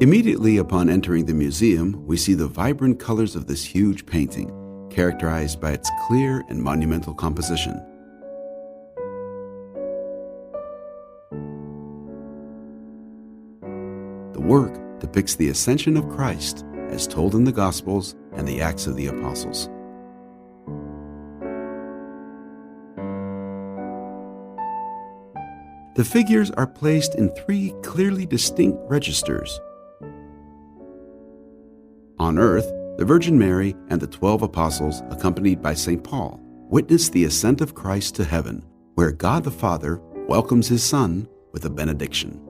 Immediately upon entering the museum, we see the vibrant colors of this huge painting, characterized by its clear and monumental composition. The work depicts the Ascension of Christ as told in the Gospels and the Acts of the Apostles. The figures are placed in 3 clearly distinct registers. On earth, the Virgin Mary and the 12 apostles, accompanied by St. Paul, witness the ascent of Christ to heaven, where God the Father welcomes his Son with a benediction.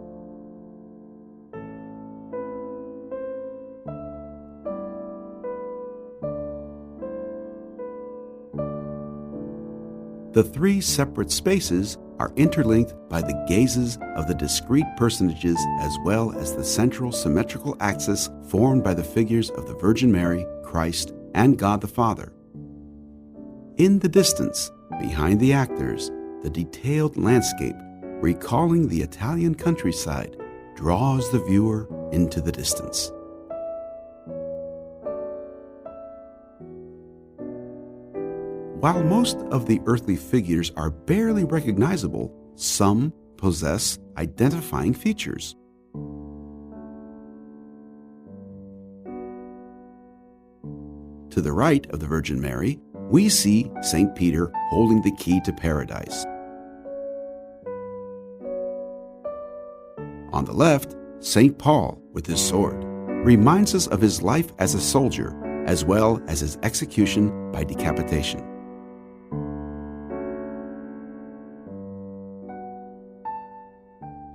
The 3 separate spaces are interlinked by the gazes of the discrete personages as well as the central symmetrical axis formed by the figures of the Virgin Mary, Christ, and God the Father. In the distance, behind the actors, the detailed landscape, recalling the Italian countryside, draws the viewer into the distance. While most of the earthly figures are barely recognizable, some possess identifying features. To the right of the Virgin Mary, we see St. Peter holding the key to paradise. On the left, St. Paul with his sword reminds us of his life as a soldier, as well as his execution by decapitation.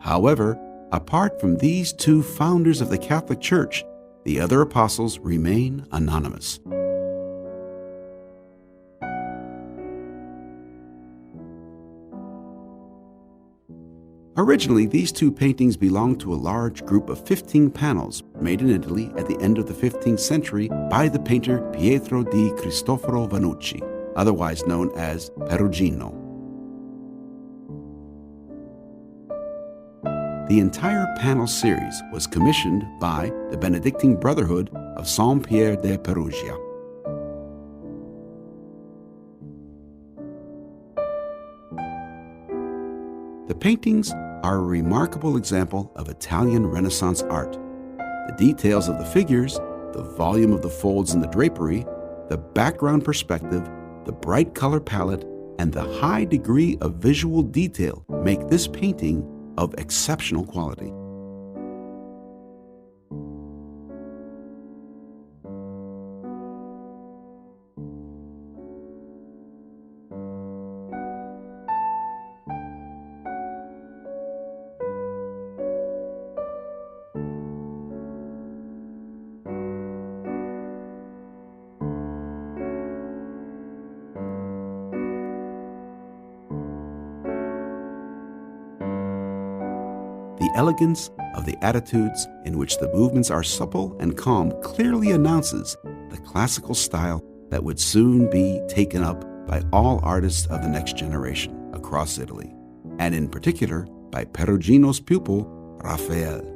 However, apart from these 2 founders of the Catholic Church, the other apostles remain anonymous. Originally, these 2 paintings belonged to a large group of 15 panels made in Italy at the end of the 15th century by the painter Pietro di Cristoforo Vannucci, otherwise known as Perugino. The entire panel series was commissioned by the Benedictine Brotherhood of Saint Pierre de Perugia. The paintings are a remarkable example of Italian Renaissance art. The details of the figures, the volume of the folds in the drapery, the background perspective, the bright color palette, and the high degree of visual detail make this painting of exceptional quality. The elegance of the attitudes in which the movements are supple and calm clearly announces the classical style that would soon be taken up by all artists of the next generation across Italy, and in particular by Perugino's pupil, Raphael.